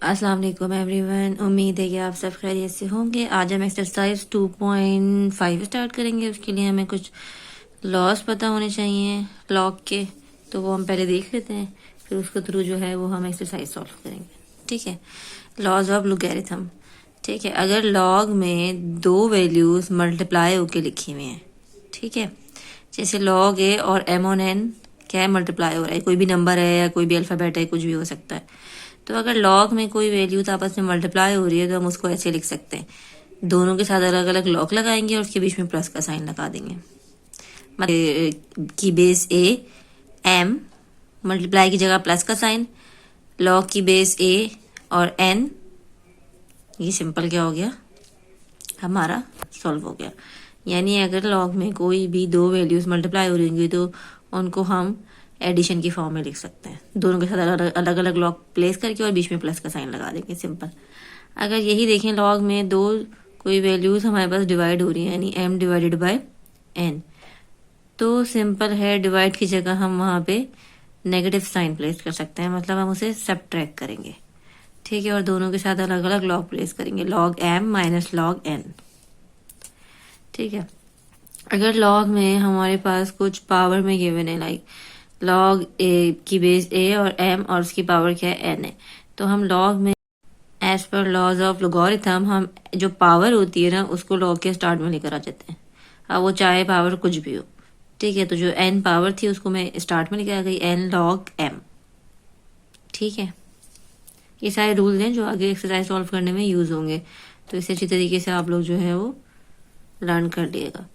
अस्सलाम वालेकुम एवरीवन। उम्मीद है कि आप सब खैरियत से होंगे। आज हम एक्सरसाइज 2.5 स्टार्ट करेंगे। उसके लिए हमें कुछ लॉस पता होने चाहिए लॉग के, तो वो हम पहले देख लेते हैं, फिर उसके थ्रू जो है वो हम एक्सरसाइज सॉल्व करेंगे। ठीक है, लॉज ऑफ लोगैरिथम। ठीक है, अगर लॉग में दो वैल्यूज मल्टीप्लाई होके लिखी हुई हैं, ठीक है, जैसे लॉग ए और एम ऑन एन क्या है, मल्टीप्लाई हो रहा है, कोई भी नंबर है या कोई भी अल्फ़ाबेट है, कुछ भी हो सकता है। तो अगर लॉग में कोई वैल्यूज आपस में मल्टीप्लाई हो रही है तो हम उसको ऐसे लिख सकते हैं, दोनों के साथ अलग अलग लॉग लगाएंगे और उसके बीच में प्लस का साइन लगा देंगे। की बेस ए एम, मल्टीप्लाई की जगह प्लस का साइन, लॉग की बेस ए और एन, ये सिंपल क्या हो गया, हमारा सॉल्व हो गया। यानी अगर लॉग में कोई भी दो वैल्यूज मल्टीप्लाई हो रही होंगी तो उनको हम एडिशन की फॉर्म में लिख सकते हैं, दोनों के साथ अलग अलग लॉग प्लेस करके और बीच में प्लस का साइन लगा देंगे, सिंपल। अगर यही देखें लॉग में दो कोई वैल्यूज हमारे पास डिवाइड हो रही है, यानी m डिवाइडेड बाय n, तो सिंपल है, डिवाइड की जगह हम वहां पे नेगेटिव साइन प्लेस कर सकते हैं, मतलब हम उसे सबट्रैक्ट करेंगे। ठीक है, और दोनों के साथ अलग अलग लॉग प्लेस करेंगे, log m minus log n। ठीक है, अगर लॉग में हमारे पास कुछ पावर में गिवन है, लाइक लॉग ए की बेस ए और m और उसकी पावर क्या है, n है, तो हम लॉग में as per laws of logarithm हम जो पावर होती है ना उसको लॉग के स्टार्ट में लेकर आ जाते हैं। अब वो चाहे पावर कुछ भी हो, ठीक है, तो जो n पावर थी उसको मैं स्टार्ट में लेकर आ गई, n लॉग m। ठीक है, ये सारे रूल हैं जो आगे एक्सरसाइज सॉल्व करने में यूज होंगे, तो इसे अच्छी तरीके से आप लोग जो है वो लर्न कर लिएगा।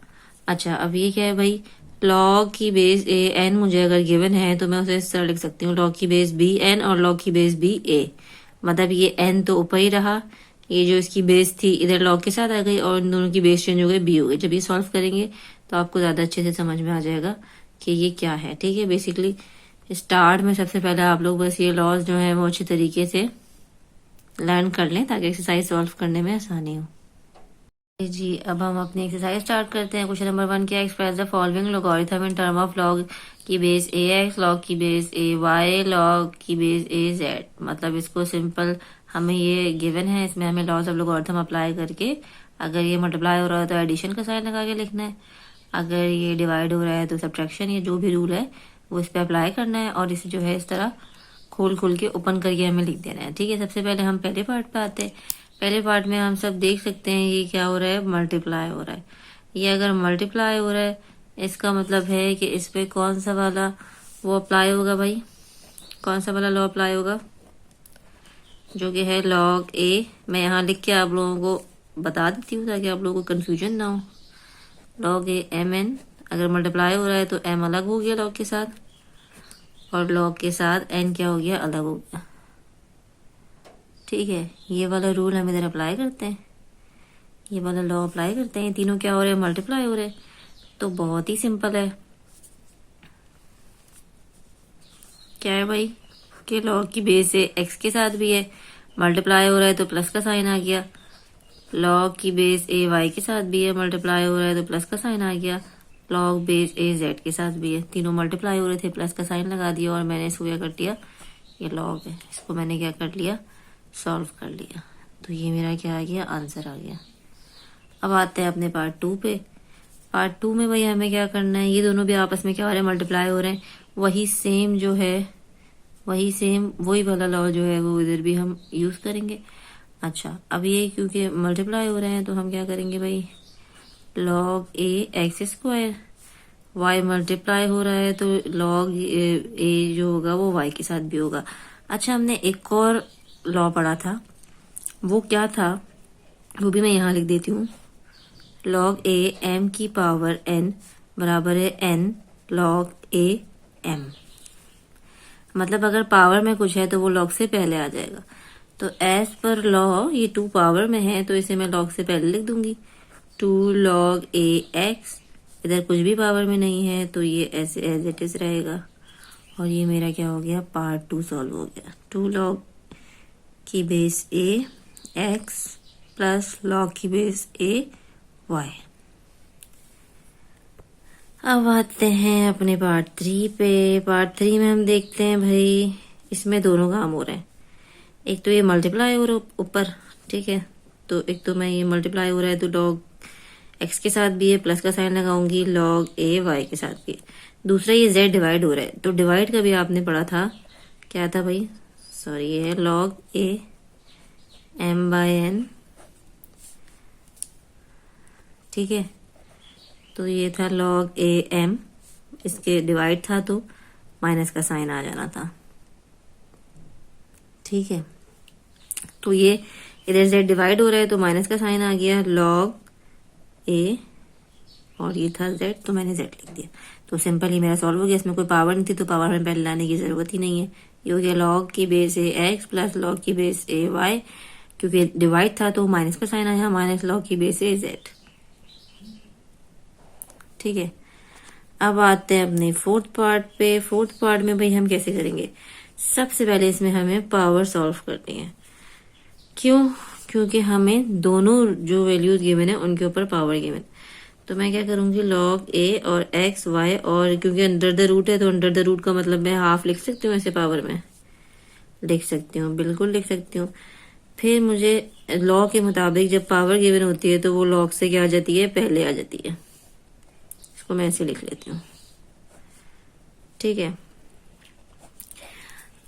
अच्छा, अब ये क्या है भाई, लॉग की बेस ए एन मुझे अगर गिवन है तो मैं उसे इस तरह लिख सकती हूँ, लॉग की बेस बी एन और लॉग की बेस बी ए। मतलब ये एन तो ऊपर ही रहा, ये जो इसकी बेस थी इधर लॉग के साथ आ गई और इन दोनों की बेस चेंज हो गई, बी हो गई। जब ये सॉल्व करेंगे तो आपको ज्यादा अच्छे से समझ में आ जाएगा कि ये क्या है। ठीक है, बेसिकली स्टार्ट में सबसे पहले आप लोग बस ये लॉज जो है वो अच्छी तरीके से लर्न कर लें ताकि एक्सरसाइज सॉल्व करने में आसानी हो। जी, अब हम अपनी एक्सरसाइज स्टार्ट करते हैं। क्वेश्चन नंबर 1 क्या, express the following logarithm in term of log की बेस ए एक्स, लॉग की बेस ए वाई, लॉग की बेस ए जेड। मतलब इसको सिंपल हमें ये गिवन है, इसमें हमें लॉज ऑफ लोगरिथम अप्लाई करके अगर ये मल्टीप्लाई हो रहा है तो एडिशन का साइन लगा के लिखना है, अगर ये डिवाइड हो रहा है तो सब्ट्रैक्शन, ये जो भी रूल है वो इस पर अप्लाई करना है और इसे जो है इस तरह खोल खोल के ओपन करके हमें लिख देना है। ठीक है, सबसे पहले हम पहले पार्ट पे आते हैं। पहले पार्ट में हम सब देख सकते हैं ये क्या हो रहा है, मल्टीप्लाई हो रहा है। ये अगर मल्टीप्लाई हो रहा है इसका मतलब है कि इस पे कौन सा वाला वो अप्लाई होगा भाई, कौन सा वाला लॉ अप्लाई होगा, जो कि है लॉग ए। मैं यहाँ लिख के आप लोगों को बता देती हूँ ताकि आप लोगों को कंफ्यूजन ना हो। लॉग ए एम एन, अगर मल्टीप्लाई हो रहा है तो एम अलग हो गया लॉग के साथ, और लॉग के साथ एन क्या हो गया, अलग हो गया। ठीक है, ये वाला रूल हम इधर अप्लाई करते हैं, ये वाला लॉ अप्लाई करते हैं, तीनों क्या हो रहे हैं, मल्टीप्लाई हो रहे हैं। तो बहुत ही सिंपल है, क्या है भाई कि लॉग की बेस है एक्स के साथ भी है, मल्टीप्लाई हो रहा है तो प्लस का साइन आ गया। लॉग की बेस ए वाई के साथ भी है, मल्टीप्लाई हो रहा है तो प्लस का साइन आ गया। लॉग बेस ए जेड के साथ भी है, तीनों मल्टीप्लाई हो रहे थे, प्लस का साइन लगा दिया और मैंने इसको क्या कर दिया, ये लॉग है, इसको मैंने क्या कर लिया, सॉल्व कर लिया। तो ये मेरा क्या आ गया, आंसर आ गया। अब आते हैं अपने पार्ट 2 पे। पार्ट 2 में भाई हमें क्या करना है, ये दोनों भी आपस में क्या हो रहे हैं, मल्टीप्लाई हो रहे हैं, वही सेम जो है, वही सेम वही वाला लॉ जो है वो इधर भी हम यूज करेंगे। अच्छा, अब ये क्योंकि मल्टीप्लाई हो रहे हैं तो हम क्या करेंगे भाई, लॉग ए एक्स स्क्वायर, वाई मल्टीप्लाई हो रहा है तो लॉग ए जो होगा वो वाई के साथ भी होगा। अच्छा, हमने एक और लॉ पढ़ा था, वो क्या था वो भी मैं यहाँ लिख देती हूँ, लॉग ए एम की पावर एन बराबर है एन लॉग ए एम। मतलब अगर पावर में कुछ है तो वो लॉग से पहले आ जाएगा। तो एज पर लॉ ये 2 पावर में है तो इसे मैं लॉग से पहले लिख दूंगी, 2 लॉग ए एक्स, इधर कुछ भी पावर में नहीं है तो ये ऐसे एज इट इज रहेगा। और ये मेरा क्या हो गया, पार्ट 2 सॉल्व हो गया। 2 लॉग की बेस ए एक्स प्लस लॉग की बेस ए वाई। अब आते हैं अपने पार्ट 3 पे। पार्ट 3 में हम देखते हैं भाई इसमें दोनों काम हो रहे हैं, एक तो ये मल्टीप्लाई हो रहा है ऊपर, ठीक है, तो एक तो मैं ये मल्टीप्लाई हो रहा है तो लॉग एक्स के साथ भी है, प्लस का साइन लगाऊंगी, लॉग ए वाई के साथ भी है। दूसरा ये जेड डिवाइड हो रहा है, तो डिवाइड का भी आपने पढ़ा था, क्या था भाई, सॉरी ये है log A M by N, ठीक है, तो ये था लॉग ए एम, इसके डिवाइड था तो माइनस का साइन आ जाना था, ठीक है, तो ये इधर जेड डिवाइड हो रहा है तो माइनस का साइन आ गया, लॉग ए, और ये था जेड तो मैंने जेड लिख दिया, तो सिंपल ही मेरा सॉल्व हो गया। इसमें कोई पावर नहीं थी तो पावर में पहले लाने की जरूरत ही नहीं है। ये हो गया लॉग की बेस ए एक्स प्लस लॉग की बेस ए वाई, क्योंकि डिवाइड था तो माइनस का साइन आया, माइनस लॉग की बेस ए जेड, ठीक है। अब आते हैं अपने फोर्थ पार्ट पे। फोर्थ पार्ट में भाई हम कैसे करेंगे, सबसे पहले इसमें हमें पावर सॉल्व करनी है। क्यों? क्योंकि हमें दोनों जो वैल्यूज गिवन है उनके ऊपर पावर गिवन, तो मैं क्या करूंगी, लॉग ए और एक्स वाई, और क्योंकि अंडर द रूट है तो अंडर द रूट का मतलब मैं हाफ लिख सकती हूँ, ऐसे पावर में लिख सकती हूँ, बिल्कुल लिख सकती हूँ। फिर मुझे लॉ के मुताबिक जब पावर गिवन होती है तो वो लॉग से क्या आ जाती है, पहले आ जाती है। इसको मैं ऐसे लिख लेती हूँ, ठीक है।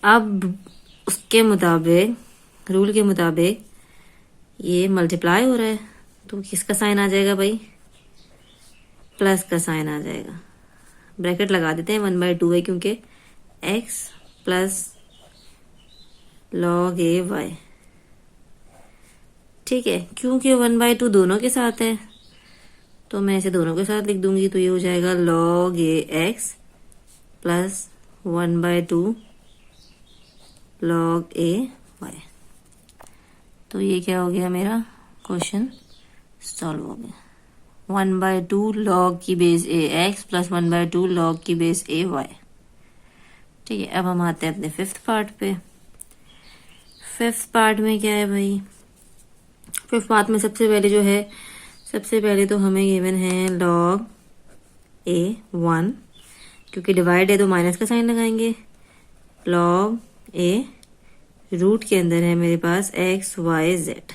अब उसके मुताबिक, रूल के मुताबिक ये मल्टीप्लाई हो रहा है तो किसका साइन आ जाएगा भाई, प्लस का साइन आ जाएगा। ब्रैकेट लगा देते हैं, 1/2 है क्योंकि x प्लस लॉग ए वाई, ठीक है, क्योंकि 1/2 दोनों के साथ है तो मैं इसे दोनों के साथ लिख दूंगी, तो ये हो जाएगा लॉग ए एक्स प्लस 1/2 लॉग ए वाई। तो ये क्या हो गया, मेरा क्वेश्चन सॉल्व हो गया। 1/2 लॉग की बेस ए एक्स प्लस 1/2 लॉग की बेस ए वाई, ठीक है। अब हम आते हैं अपने फिफ्थ पार्ट पे। फिफ्थ पार्ट में क्या है भाई, फिफ्थ पार्ट में सबसे पहले जो है, सबसे पहले तो हमें गिवन है लॉग ए 1, क्योंकि डिवाइड है तो माइनस का साइन लगाएंगे, लॉग ए, रूट के अंदर है मेरे पास एक्स वाई जेड,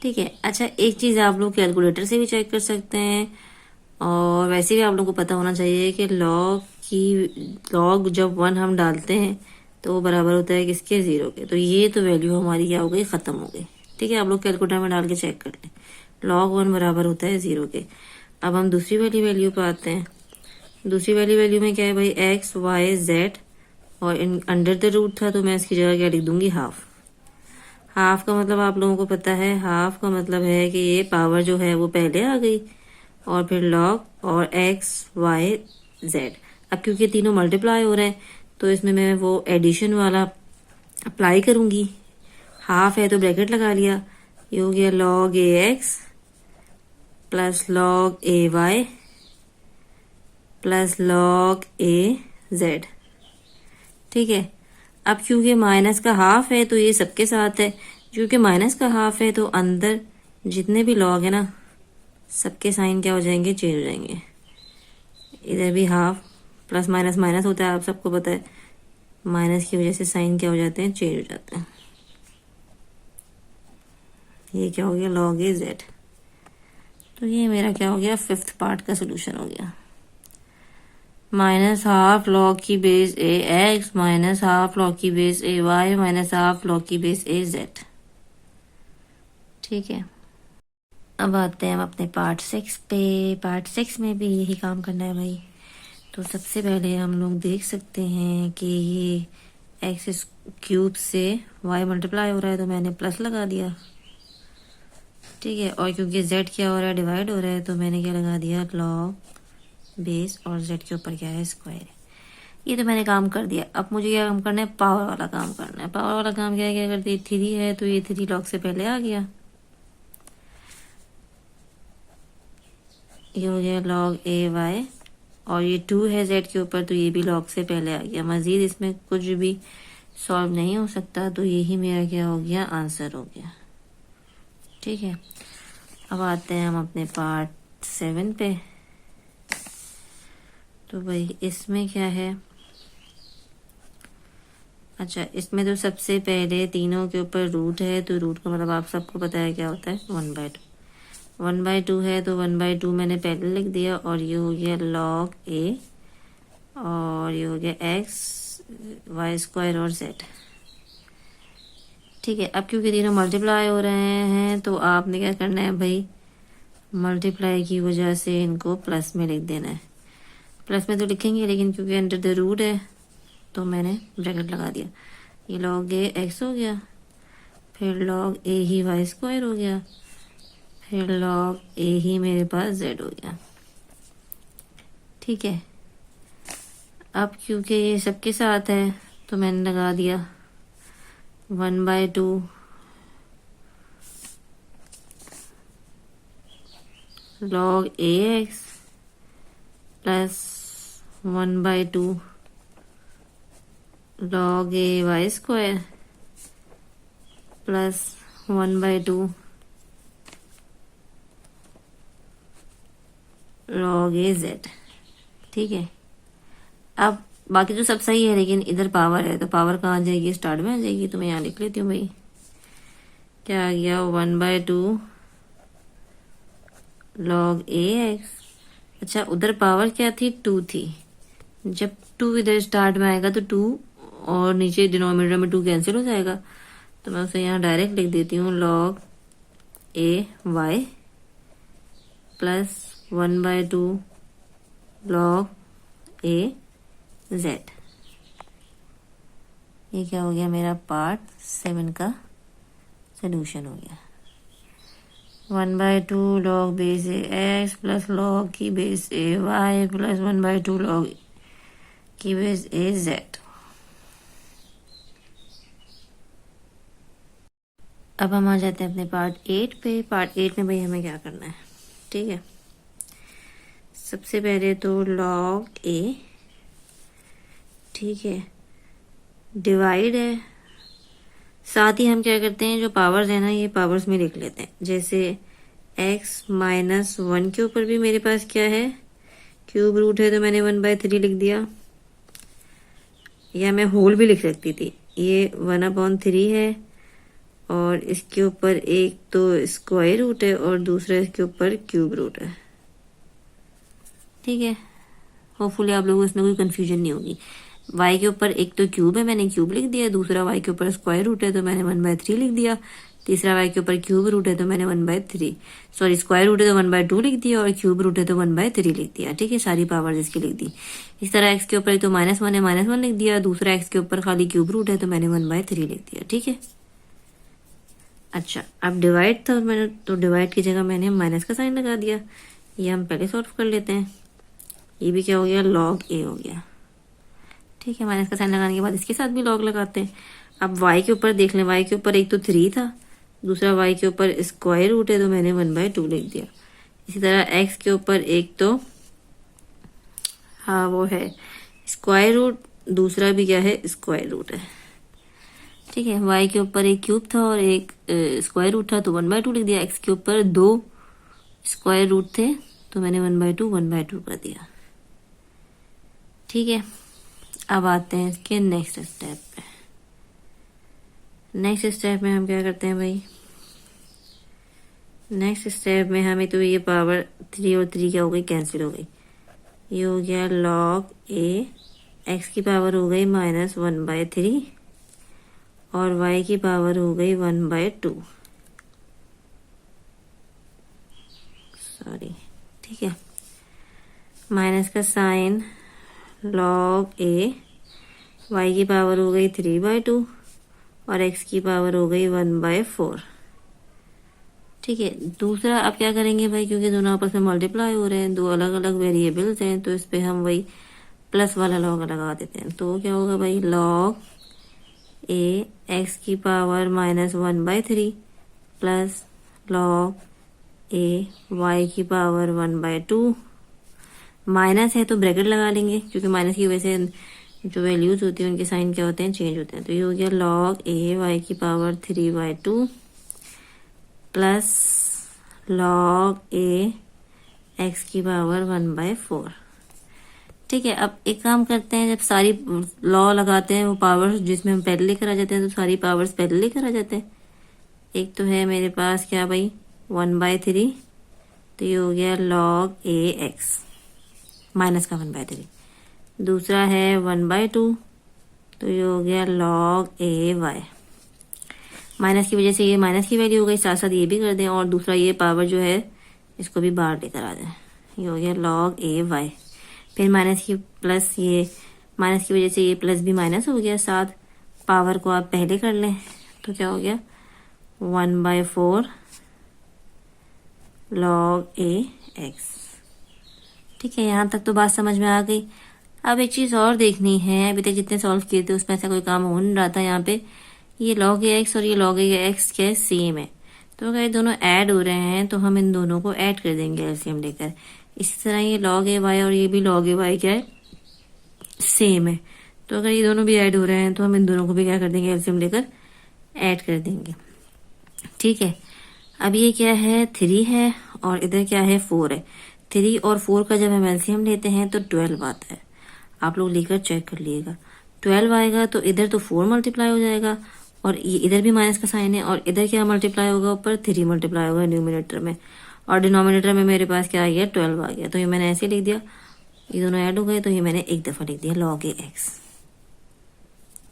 ठीक है। अच्छा, एक चीज आप लोग कैलकुलेटर से भी चेक कर सकते हैं, और वैसे भी आप लोगों को पता होना चाहिए कि लॉग जब 1 हम डालते हैं तो वो बराबर होता है किसके, 0 के। तो ये तो वैल्यू हमारी क्या हो गई, खत्म हो गई, ठीक है। आप लोग कैलकुलेटर में डाल के चेक कर लें, लॉग 1 बराबर होता है 0 के। अब हम दूसरी वाली वैल्यू पे आते हैं। दूसरी वाली वैल्यू में क्या है भाई, एक्स वाई जेड, और अंडर द रूट था तो मैं इसकी जगह क्या लिख दूंगी, हाफ। हाफ का मतलब आप लोगों को पता है, हाफ का मतलब है कि ये पावर जो है वो पहले आ गई, और फिर लॉग और एक्स वाई जेड। अब क्योंकि तीनों मल्टीप्लाई हो रहे हैं तो इसमें मैं वो एडिशन वाला अप्लाई करूंगी, हाफ है तो ब्रैकेट लगा लिया, ये हो गया लॉग ए एक्स प्लस लॉग ए वाई प्लस लॉग ए जेड, ठीक है। अब क्योंकि माइनस का हाफ है तो ये सबके साथ है, क्योंकि माइनस का हाफ है तो अंदर जितने भी लॉग है ना सबके साइन क्या हो जाएंगे, चेंज हो जाएंगे। इधर भी हाफ, प्लस माइनस माइनस होता है, आप सबको पता है, माइनस की वजह से साइन क्या हो जाते हैं, चेंज हो जाते हैं। ये क्या हो गया, लॉग ए जेड। तो ये मेरा क्या हो गया, फिफ्थ पार्ट का सोल्यूशन हो गया। माइनस हाफ लॉग की बेस ए एक्स माइनस हाफ लॉग की बेस ए वाई माइनस हाफ लॉग की बेस ए जेड, ठीक है। अब आते हैं हम अपने पार्ट 6 पे। पार्ट 6 में भी यही काम करना है भाई। तो सबसे पहले हम लोग देख सकते हैं कि ये एक्स क्यूब से वाई मल्टीप्लाई हो रहा है तो मैंने प्लस लगा दिया, ठीक है। और क्योंकि जेड क्या हो रहा है, डिवाइड हो रहा है, तो मैंने क्या लगा दिया, लॉग बेस, और जेड के ऊपर क्या है, स्क्वायर। ये तो मैंने काम कर दिया। अब मुझे क्या काम करना है, पावर वाला काम करना है। पावर वाला काम क्या है, क्या करते हैं, 3 है तो ये 3 लॉग से पहले आ गया, ये हो गया लॉग ए वाई, और ये 2 है जेड के ऊपर तो ये भी लॉग से पहले आ गया। मजीद इसमें कुछ भी सॉल्व नहीं हो सकता, तो यही मेरा क्या हो गया, आंसर हो गया, ठीक है। अब आते हैं हम अपने पार्ट 7 पे। तो भाई इसमें क्या है, अच्छा, इसमें तो सबसे पहले तीनों के ऊपर रूट है, तो रूट का मतलब आप सबको पता है क्या होता है, 1/2। 1/2 है तो 1/2 मैंने पहले लिख दिया, और ये हो गया log a, और ये हो गया x y स्क्वायर और z। ठीक है, अब क्योंकि तीनों मल्टीप्लाई हो रहे हैं तो आपने क्या करना है भाई, मल्टीप्लाई की वजह से इनको प्लस में लिख देना है। प्लस में तो लिखेंगे, लेकिन क्योंकि अंडर द रूट है तो मैंने ब्रैकेट लगा दिया। ये log a x हो गया, फिर log a he y square हो गया, फिर log a ही मेरे पास z हो गया। ठीक है, अब क्योंकि ये सबके साथ है तो मैंने लगा दिया 1/2 log ax plus 1/2 log a y square plus 1/2 log a z। ठीक है, अब बाकी तो सब सही है, लेकिन इधर पावर है तो पावर कहाँ आ जाएगी, स्टार्ट में आ जाएगी। तो मैं यहाँ लिख लेती हूँ भाई, क्या आ गया, 1/2 log ax। अच्छा, उधर पावर क्या थी, 2 थी। जब 2 इधर स्टार्ट में आएगा तो 2 और नीचे डिनोमिनेटर में 2 कैंसिल हो जाएगा, तो मैं उसे यहाँ डायरेक्ट लिख देती हूँ log a y plus 1/2 log a z। ये क्या हो गया, मेरा पार्ट 7 का सोल्यूशन हो गया। 1/2 log बेस ए एक्स प्लस log की बेस ए वाई प्लस 1/2 log की बेस ए जेड। अब हम आ जाते हैं अपने पार्ट 8 पे। पार्ट 8 में भाई हमें क्या करना है, ठीक है। सबसे पहले तो log a, ठीक है, डिवाइड है, साथ ही हम क्या करते हैं, जो पावर्स है ना ये पावर्स में लिख लेते हैं। जैसे x-1 के ऊपर भी मेरे पास क्या है, क्यूब रूट है, तो मैंने 1/3 लिख दिया। या मैं होल भी लिख सकती थी, ये 1/3 है, और इसके ऊपर एक तो स्क्वायर रूट है और दूसरा इसके ऊपर क्यूब रूट है। ठीक है, होपफुली आप लोगों को इसमें कोई कंफ्यूजन नहीं होगी। y के ऊपर एक तो क्यूब है, मैंने क्यूब लिख दिया। दूसरा y के ऊपर स्क्वायर रूट है तो मैंने 1/3 लिख दिया। तीसरा y के ऊपर क्यूब रूट है तो मैंने 1/3, सॉरी स्क्वायर रूट है तो 1/2 लिख दिया, और क्यूब रूट है तो 1/3 लिख दिया। ठीक है, सारी पावर इसकी लिख दी। इस तरह x के ऊपर तो -1 है, -1 लिख दिया। दूसरा x के ऊपर खाली क्यूब रूट है तो मैंने 1/3 लिख दिया। ठीक है, अच्छा, अब डिवाइड था मैंने, तो डिवाइड की जगह मैंने माइनस का साइन लगा दिया। ये हम पहले सॉल्व कर लेते हैं। ये भी क्या हो गया, log a हो गया। ठीक है, माइनस का साइन लगाने के बाद इसके साथ भी log लगाते हैं। अब y के ऊपर देख लें, y के ऊपर एक तो 3 था, दूसरा y के ऊपर स्क्वायर रूट है तो मैंने 1/2 लिख दिया। इसी तरह x के ऊपर एक तो हाँ वो है स्क्वायर रूट, दूसरा भी क्या है, स्क्वायर रूट है। ठीक है, y के ऊपर एक क्यूब था और एक स्क्वायर रूट था तो 1/2 लिख दिया। x के ऊपर 2 स्क्वायर रूट थे तो मैंने 1/2 कर दिया। ठीक है, अब आते हैं इसके नेक्स्ट स्टेप पे। नेक्स्ट स्टेप में हम क्या करते हैं भाई, नेक्स्ट स्टेप में हमें तो ये पावर 3 और 3 क्या हो गई, कैंसिल हो गई। ये हो गया log a, x की पावर हो गई -1/3 और y की पावर हो गई 1/2, सॉरी। ठीक है, माइनस का साइन, log a, y की पावर हो गई 3/2 और x की पावर हो गई 1/4। ठीक है, दूसरा अब क्या करेंगे भाई, क्योंकि दोनों आपस में मल्टीप्लाई हो रहे हैं, दो अलग अलग वेरिएबल्स हैं, तो इस पे हम वही प्लस वाला लॉग लगा देते हैं। तो क्या होगा भाई, log a x की power -1/3 plus log a y की पावर 1/2। माइनस है तो ब्रैकेट लगा लेंगे, क्योंकि माइनस की वजह से जो वैल्यूज होती हैं उनके साइन क्या होते हैं, चेंज होते हैं। तो ये हो गया log a y की power 3/2 plus log a x की पावर 1/4। ठीक है, अब एक काम करते हैं, जब सारी लॉ लगाते हैं वो पावर्स जिसमें हम पहले लेकर आ जाते हैं, तो सारी पावर्स पहले लेकर आ जाते हैं। एक तो है मेरे पास क्या भाई 1/3, तो ये हो गया log ax माइनस का 1/3। दूसरा है 1/2, तो ये हो गया log ay। माइनस की वजह से ये माइनस की वैल्यू हो गई, साथ साथ ये भी कर दें, और दूसरा ये पावर जो है इसको भी बाहर लेकर आ जाए, ये हो गया log ay। फिर माइनस की प्लस, ये माइनस की वजह से ये प्लस भी माइनस हो गया, साथ पावर को आप पहले कर लें, तो क्या हो गया 1/4 log ax। ठीक है, यहाँ तक तो बात समझ में आ गई। अब एक चीज़ और देखनी है, अभी तक जितने सॉल्व किए थे उसमें ऐसा कोई काम हो नहीं रहा था। यहाँ पे ये log ax और ये log ax क्या है, सेम है, तो अगर ये दोनों ऐड हो रहे हैं तो हम इन दोनों को ऐड कर देंगे एलसीएम लेकर। इसी तरह ये log ay और ये भी log ay क्या है, सेम है, तो अगर ये दोनों भी ऐड हो रहे हैं तो हम इन दोनों को भी क्या कर देंगे, एलसीएम लेकर ऐड कर देंगे। ठीक है, अब ये क्या है 3 है और इधर क्या है 4 है। 3 और 4 का जब हम एलसीएम लेते हैं तो 12 आता है, आप लोग लेकर चेक कर लीजिएगा। 12 आएगा तो इधर तो 4 मल्टीप्लाई हो जाएगा, और ये इधर भी माइनस का साइन है, और इधर क्या मल्टीप्लाई होगा, ऊपर 3 मल्टीप्लाई होगा न्यूमिनेटर में, और डिनोमिनेटर में मेरे पास क्या आ गया 12 आ गया, तो ये मैंने ऐसे लिख दिया। ये दोनों ऐड हो गए तो ये मैंने एक दफा लिख दिया log ax।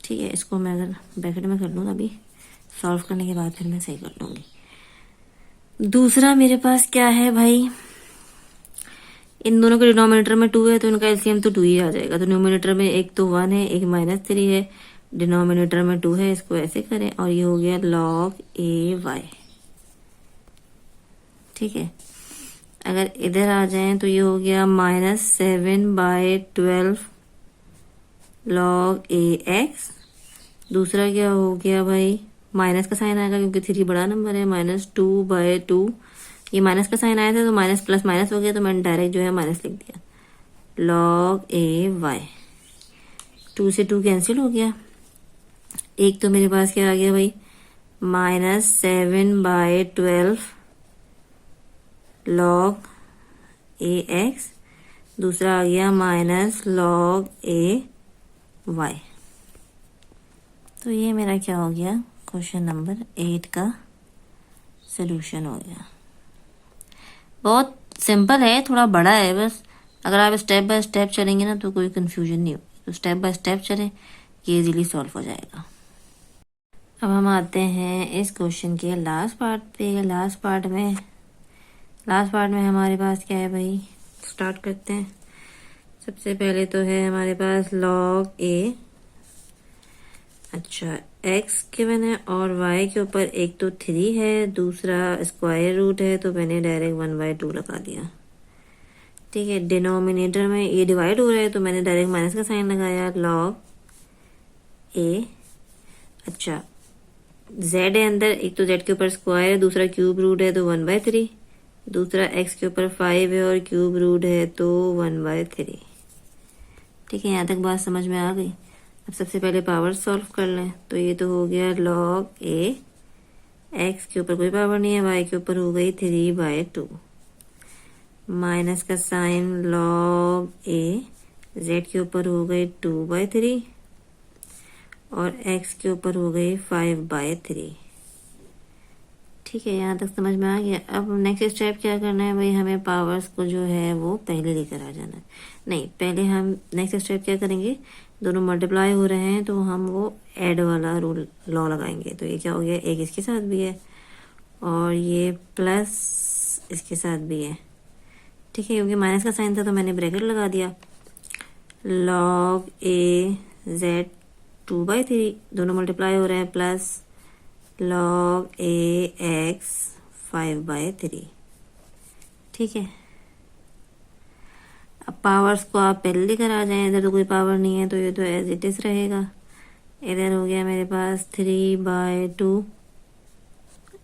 ठीक है, इसको मैं अगर ब्रैकेट में कर लूँ अभी सॉल्व करने के बाद फिर मैं सही कर लूंगी। दूसरा मेरे पास क्या है भाई, इन दोनों के डिनोमिनेटर में 2 है तो इनका एलसीएम तो 2 ही आ जाएगा। तो न्यूमिनेटर में एक तो 1 है, एक -3 है, डिनोमिनेटर में 2 है, इसको ऐसे करें, और ये हो गया log ay। ठीक है, अगर इधर आ जाएं तो ये हो गया -7/12 log ax। दूसरा क्या हो गया भाई, माइनस का साइन आएगा क्योंकि 3 बड़ा नंबर है, -2/2। ये माइनस का साइन आया था तो माइनस प्लस माइनस हो गया, तो मैंने डायरेक्ट जो है माइनस लिख दिया log ay। 2 से 2 कैंसिल हो गया। एक तो मेरे पास क्या आ गया भाई -7/12 log ax। दूसरा आ गया -log ay। तो ये मेरा क्या हो गया, क्वेश्चन नंबर 8 का सलूशन हो गया। बहुत सिंपल है, थोड़ा बड़ा है, बस अगर आप स्टेप बाय स्टेप चलेंगे ना तो कोई कंफ्यूजन नहीं होगी, तो स्टेप बाय स्टेप चलें, ये इजीली सॉल्व हो जाएगा। अब हम आते हैं इस क्वेश्चन के लास्ट पार्ट पे। लास्ट पार्ट में हमारे पास क्या है भाई, स्टार्ट करते हैं। सबसे पहले तो है हमारे पास log a। अच्छा, x गिवन है और y के ऊपर एक तो 3 है, दूसरा स्क्वायर रूट है, तो मैंने डायरेक्ट 1/2 लगा दिया। ठीक है, डिनोमिनेटर में ये डिवाइड हो रहा है तो मैंने डायरेक्ट माइनस का साइन लगाया log a। अच्छा, z है अंदर, एक तो z के ऊपर स्क्वायर है, दूसरा क्यूब रूट है तो 1/3, दूसरा x के ऊपर 5 है और क्यूब रूट है तो 1/3। ठीक है, यहाँ तक बात समझ में आ गई। अब सबसे पहले पावर सॉल्व कर लें, तो ये तो हो गया log a। x के ऊपर कोई पावर नहीं है, y के ऊपर हो गई 3/2, माइनस का साइन log a। z के ऊपर हो गई 2/3 और x के ऊपर हो गई 5/3। ठीक है, यहाँ तक समझ में आ गया। अब नेक्स्ट स्टेप क्या करना है भाई, हमें पावर्स को जो है वो पहले लेकर आ जाना है। नहीं, पहले हम नेक्स्ट स्टेप क्या करेंगे, दोनों मल्टीप्लाई हो रहे हैं तो हम वो ऐड वाला रूल लॉ लगाएंगे। तो ये क्या हो गया, एक इसके साथ भी है और ये प्लस इसके साथ भी है। ठीक है, क्योंकि माइनस का साइन था तो मैंने ब्रैकेट लगा दिया। log a z 2/3, दोनों मल्टीप्लाई हो रहे हैं, प्लस log a x 5/3। ठीक है, अब पावर्स को आप पहले लेकर आ जाएं, इधर तो कोई पावर नहीं है तो ये तो एज इट इज रहेगा। इधर हो गया मेरे पास 3/2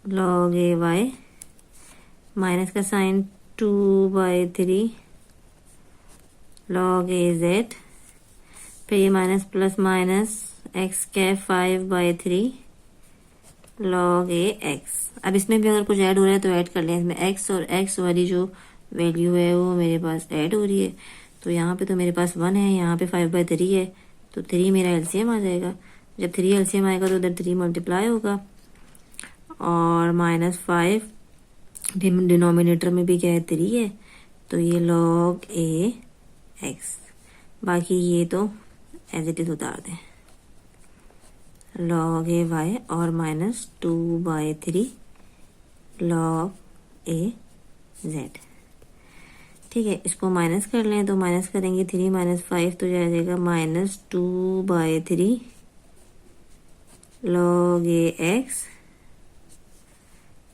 log a y, माइनस का साइन 2/3 log a z, फिर ये minus plus minus x cap 5/3 log a x। अब इसमें भी अगर कुछ ऐड हो रहा है तो ऐड कर लें, इसमें x और x वाली जो वैल्यू है वो मेरे पास ऐड हो रही है, तो यहाँ पे तो मेरे पास 1 है, यहाँ पे 5/3 है, तो 3 मेरा एलसीएम आ जाएगा। जब 3 एलसीएम आएगा तो उधर 3 मल्टीप्लाई होगा, और -5 डिनोमिनेटर में भी क्या है 3 है, तो ये log a x। बाकी ये तो एज इट इज उतार दें, log a y और -2/3 log a z। ठीक है, इसको माइनस कर लें, तो माइनस करेंगे 3 - 5 तो जाएगा -2/3 log a x।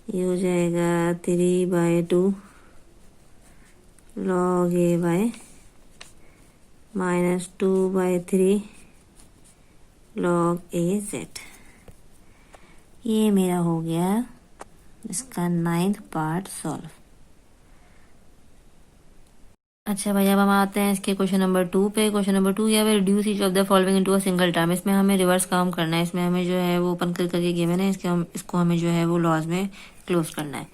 ये हो जाएगा 3/2 log a y -2/3 log a z। ये मेरा हो गया इसका 9th पार्ट सॉल्व। अच्छा भाई, अब हम आते हैं इसके क्वेश्चन नंबर 2 पे। क्वेश्चन नंबर 2 या reduce each of the following into a single term. इसमें हमें रिवर्स काम करना है। इसमें हमें जो है वो ओपन करके गिवन है, इसको हमें जो है वो लॉज में क्लोज करना है।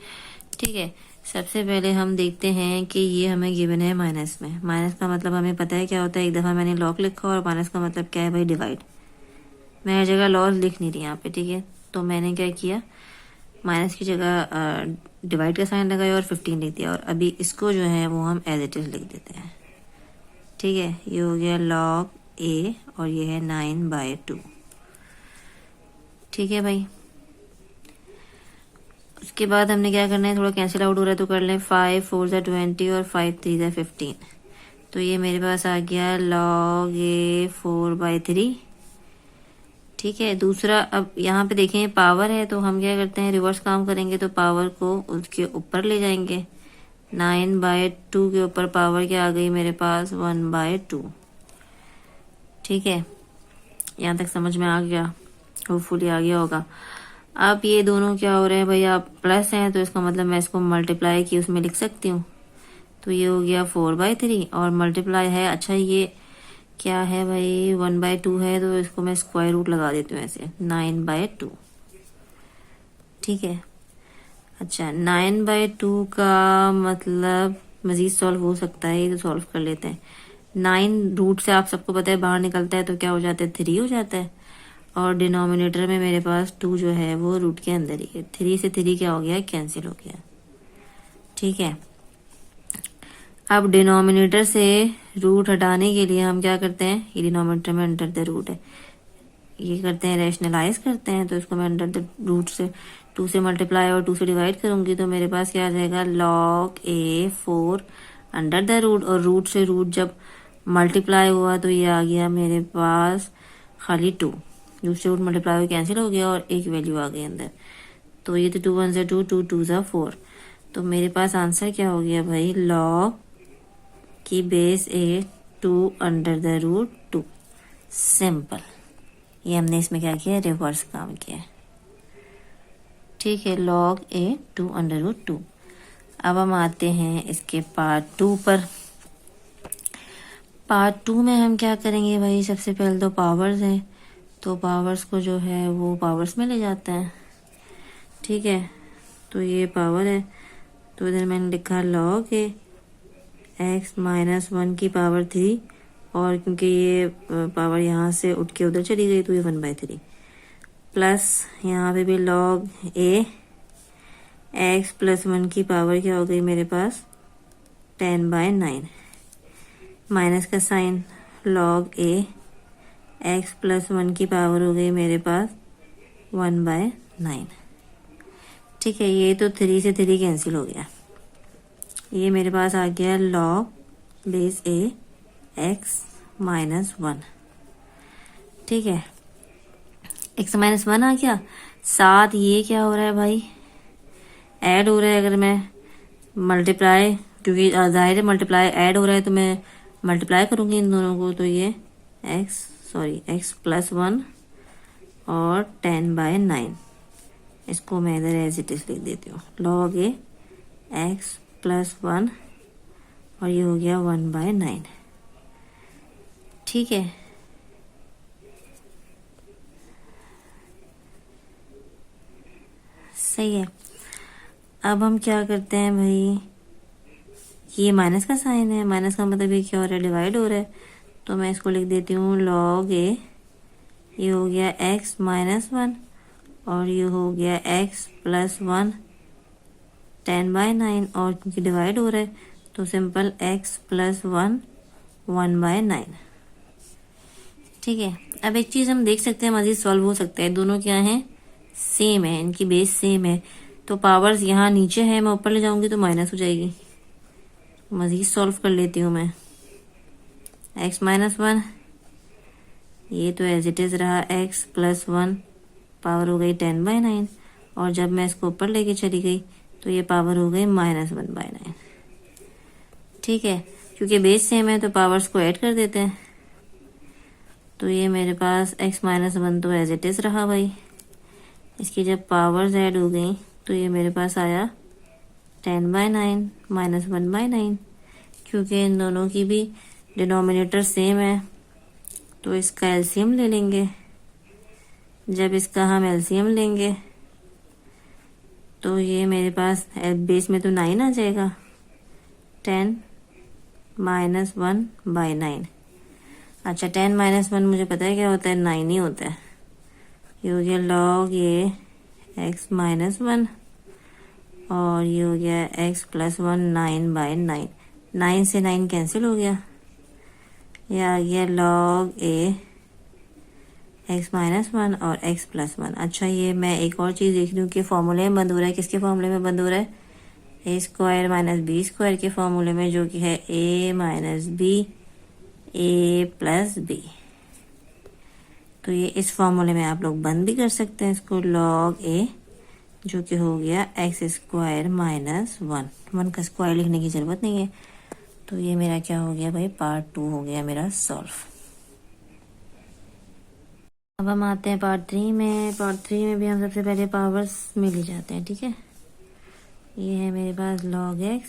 ठीक है, सबसे पहले हम देखते हैं कि ये हमें गिवन है माइनस में। माइनस का मतलब हमें पता है क्या होता है, एक दफ़ा मैंने लॉग लिखा, और माइनस का मतलब क्या है भाई, डिवाइड। मैं हर जगह लॉज लिख नहीं रही यहाँ पे। ठीक है, तो मैंने क्या किया, माइनस की जगह डिवाइड का साइन लगाया और 15 लिख दिया, और अभी इसको जो है वो हम एज इट इज लिख देते हैं। ठीक है, ये हो गया log a और ये है 9/2। ठीक है भाई, उसके बाद हमने क्या करना है, थोड़ा कैंसिल आउट हो रहा है तो कर लें। 5 4 ज़ा 20 और 5 3 ज़ा 15, तो ये मेरे पास आ गया log a 4/3। ठीक है, दूसरा अब यहाँ पे देखें पावर है, तो हम क्या करते हैं, रिवर्स काम करेंगे, तो पावर को उसके ऊपर ले जाएंगे। 9/2 के ऊपर पावर क्या आ गई मेरे पास, 1/2। ठीक है, यहाँ तक समझ में आ गया, होपफुली आ गया होगा। अब ये दोनों क्या हो रहे हैं भाई, आप प्लस हैं, तो इसका मतलब मैं इसको मल्टीप्लाई की उसमें लिख सकती हूँ। तो ये हो गया 4/3 और मल्टीप्लाई है। अच्छा, ये क्या है भाई, 1/2 है, तो इसको मैं स्क्वायर रूट लगा देती हूँ ऐसे, 9/2। ठीक है, अच्छा 9/2 का मतलब मजीद सॉल्व हो सकता है, ये तो सॉल्व कर लेते हैं। 9 रूट से आप सबको पता है बाहर निकलता है, तो क्या हो जाता है, 3 हो जाता है, और डिनोमिनेटर में मेरे पास 2 जो है वो रूट के अंदर ही है। 3 से 3 क्या हो गया, कैंसिल हो गया। ठीक है, अब डिनोमिनेटर से रूट हटाने के लिए हम क्या करते हैं, ये डिनोमिनेटर में अंडर द रूट है, ये करते हैं रैशनलाइज करते हैं, तो इसको मैं अंडर द रूट से 2 से मल्टीप्लाई और 2 से डिवाइड करूंगी, तो मेरे पास क्या आ जाएगा, log a 4 under the root, और रूट से रूट जब मल्टीप्लाई हुआ तो ये आ गया मेरे पास खाली 2। दूसरे रूट मल्टीप्लाई हो कैंसिल हो गया और एक वैल्यू आ गई अंदर, तो ये तो 2 1 2 2 2 4। तो मेरे पास आंसर क्या हो गया भाई, log की base a 2 under the root 2। सिंपल, ये हमने इसमें क्या किया, रिवर्स काम किया। ठीक है, log a 2 अंडर रूट 2। अब हम आते हैं इसके पार्ट 2 पर। पार्ट 2 में हम क्या करेंगे भाई, सबसे पहले तो पावर्स हैं, तो पावर्स को जो है वो पावर्स में ले जाते हैं। ठीक है, तो ये पावर है, तो इधर मैंने लिखा log a x -1 की पावर 3, और क्योंकि ये पावर यहाँ से उठ के उधर चली गई तो ये 1/3, प्लस यहाँ पे भी log a x +1 की पावर क्या हो गई मेरे पास, 10/9, माइनस का साइन, log a x +1 की पावर हो गई मेरे पास 1/9। ठीक है, ये तो 3 से 3 कैंसिल हो गया, ये मेरे पास आ गया log बेस a x -1। ठीक है, x -1 आ गया, साथ ये क्या हो रहा है भाई, ऐड हो रहा है। अगर मैं मल्टीप्लाई, क्योंकि जाहिर है मल्टीप्लाई ऐड हो रहा है, तो मैं मल्टीप्लाई करूंगी इन दोनों को, तो ये x +1 और 10/9, इसको मैं इधर एज इट इज लिख देती हूँ, log a x +1 और ये हो गया 1/9। ठीक है, सही है। अब हम क्या करते हैं भाई, ये माइनस का साइन है, माइनस का मतलब ये क्या हो रहा है, डिवाइड हो रहा है। तो मैं इसको लिख देती हूँ log a, ये हो गया x माइनस 1 और ये हो गया x प्लस 1 10/9, और क्योंकि डिवाइड हो रहा है तो सिंपल x प्लस 1 1/9। ठीक है, अब एक चीज़ हम देख सकते हैं, मजीद सॉल्व हो सकता है। दोनों क्या हैं, सेम है, इनकी बेस सेम है। तो पावर्स यहाँ नीचे है, मैं ऊपर ले जाऊंगी तो माइनस हो जाएगी। मजीद सॉल्व कर लेती हूँ मैं। x माइनस 1, ये तो एज इट इज़ रहा, x प्लस 1 पावर हो गई 10/9, और जब मैं इसको ऊपर लेके चली गई तो ये पावर हो गई -1/9। ठीक है, क्योंकि बेस सेम है तो पावर्स को ऐड कर देते हैं। तो ये मेरे पास x माइनस 1 तो एज इट इज़ रहा भाई। इसकी जब पावर्स ऐड हो गई तो ये मेरे पास आया 10/9 -1/9। क्योंकि इन दोनों की भी डिनोमिनेटर सेम है तो इसका एलसीएम ले लेंगे। जब इसका हम एलसीएम लेंगे तो ये मेरे पास बेस में तो 9 आ जाएगा, 10 -1/9। अच्छा, 10 - 1 मुझे पता है क्या होता है, 9 ही होता है। ये हो गया log ये x माइनस 1 और ये हो गया x प्लस 1 9/9। 9 से 9 कैंसिल हो गया, ये आ गया log a x माइनस 1 और x प्लस 1। अच्छा, ये मैं एक और चीज़ देख रही हूँ कि फॉर्मूले में बंद हो रहा है। किसके फॉर्मूले में बंद हो रहा है, a square minus B square के फॉर्मूले में, जो कि है a minus B a plus B. तो ये इस फॉर्मूले में आप लोग बंद भी कर सकते हैं इसको, log a जो कि हो गया x स्क्वायर माइनस 1 का स्क्वायर लिखने की ज़रूरत नहीं है। तो ये मेरा क्या हो गया भाई, पार्ट 2 हो गया मेरा सॉल्व। अब हम आते हैं पार्ट 3 में। पार्ट 3 में भी हम सबसे पहले पावर्स में ले जाते हैं। ठीक है, ये है मेरे पास log x।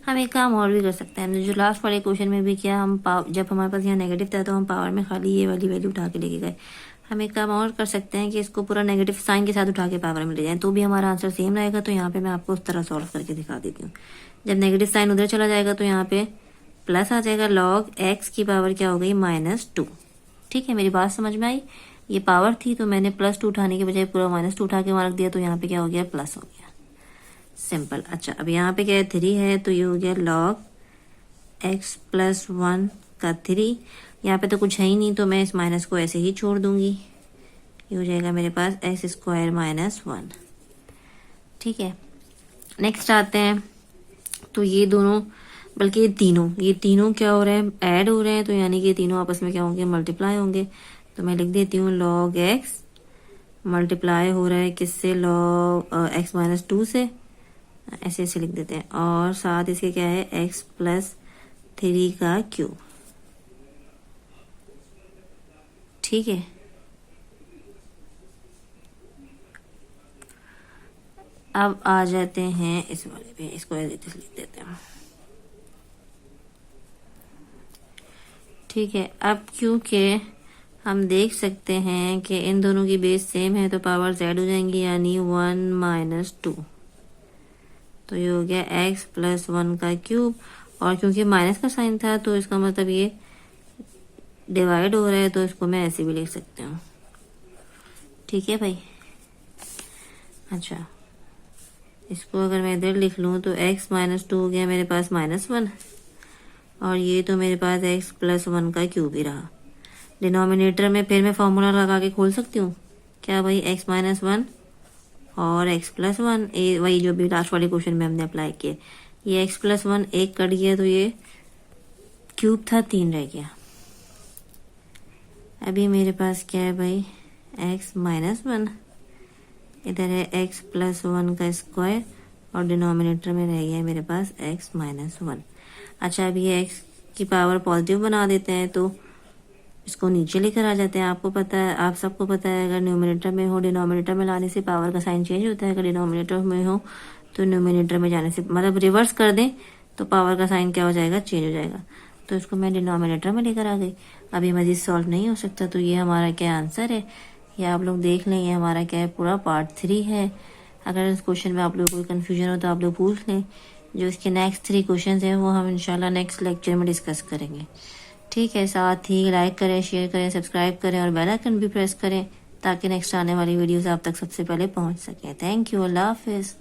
हम एक काम और भी कर सकते हैं, हमने जो लास्ट वाले क्वेश्चन में भी किया, हम जब हमारे पास यहाँ नेगेटिव था तो हम पावर में खाली ये वाली वैल्यू उठा के लेके गए। हम एक काम और कर सकते हैं कि इसको पूरा नेगेटिव साइन के साथ उठा के पावर में ले जाएं, तो भी हमारा आंसर सेम रहेगा। तो यहाँ पे मैं आपको उस तरह सॉल्व करके दिखा देती हूँ। जब नेगेटिव साइन उधर चला जाएगा तो यहाँ पे प्लस आ जाएगा, log x की पावर क्या हो गई, -2। ठीक है, मेरी बात समझ में आई। ये पावर थी तो मैंने +2 उठाने के बजाय पूरा -2 उठा के वहाँ रख दिया, तो यहाँ पे क्या हो गया, प्लस हो गया, सिंपल। अच्छा, अब यहाँ पे क्या है, 3 है, तो ये हो गया log x प्लस 1 का 3। यहाँ पे तो कुछ है ही नहीं तो मैं इस माइनस को ऐसे ही छोड़ दूंगी। ये हो जाएगा मेरे पास x स्क्वायर माइनस 1। ठीक है, नेक्स्ट आते हैं। तो ये दोनों, बल्कि ये तीनों क्या हो रहे हैं, ऐड हो रहे हैं। तो यानी कि ये तीनों आपस में क्या होंगे, मल्टीप्लाई होंगे। तो मैं लिख देती हूँ log x मल्टीप्लाई हो रहा है किससे, log x माइनस 2 से, ऐसे ऐसे लिख देते हैं। और साथ इसके क्या है, x प्लस 3 का क्यूब। ठीक है, अब आ जाते हैं इस वाले पे, इसको ऐसे लिख देते हैं। ठीक है, अब क्योंकि हम देख सकते हैं कि इन दोनों की बेस सेम है तो पावर z हो जाएंगी, यानी 1 - 2। तो ये हो गया x प्लस 1 का क्यूब। और क्योंकि माइनस का साइन था तो इसका मतलब ये डिवाइड हो रहा है, तो इसको मैं ऐसे भी लिख सकती हूँ। ठीक है भाई। अच्छा, इसको अगर मैं इधर लिख लूँ तो x माइनस 2 हो गया मेरे पास -1, और ये तो मेरे पास x प्लस 1 का क्यूब ही रहा। डिनोमिनेटर में फिर मैं फॉर्मूला लगा के खोल सकती हूँ क्या भाई, x माइनस 1 और x प्लस 1, वही जो भी लास्ट वाले क्वेश्चन में हमने अप्लाई किया। ये x प्लस 1 एक कट गया तो ये क्यूब था, 3 रह गया। अभी मेरे पास क्या है भाई, x माइनस 1, इधर है x प्लस 1 का स्क्वायर, और डिनोमिनेटर में रह गया मेरे पास x माइनस 1। अच्छा, अभी ये x की पावर पॉजिटिव बना देते हैं तो इसको नीचे लेकर आ जाते हैं। आपको पता है, आप सबको पता है, अगर न्यूमिनेटर में हो, डिनोमिनेटर में लाने से पावर का साइन चेंज होता है। अगर डिनोमिनेटर में हो तो न्यूमिनेटर में जाने से, मतलब रिवर्स कर दें तो पावर का साइन क्या हो जाएगा, चेंज हो जाएगा। तो इसको मैं डिनोमिनेटर में लेकर आ गई। अभी मजीद सॉल्व नहीं हो सकता, तो ये हमारा क्या आंसर है, ये आप लोग देख लें। ये हमारा क्या है, पूरा पार्ट 3 है। अगर इस क्वेश्चन में आप लोग कोई कन्फ्यूजन हो तो आप लोग पूछ लें। जो इसके नेक्स्ट 3 क्वेश्चन हैं वो हम इंशाल्लाह नेक्स्ट लेक्चर में डिस्कस करेंगे। ठीक है, साथ ही लाइक करें, शेयर करें, सब्सक्राइब करें और बेल आइकन भी प्रेस करें ताकि नेक्स्ट आने वाली वीडियोस आप तक सबसे पहले पहुंच सकें। थैंक यू, अल्लाह हाफिज़।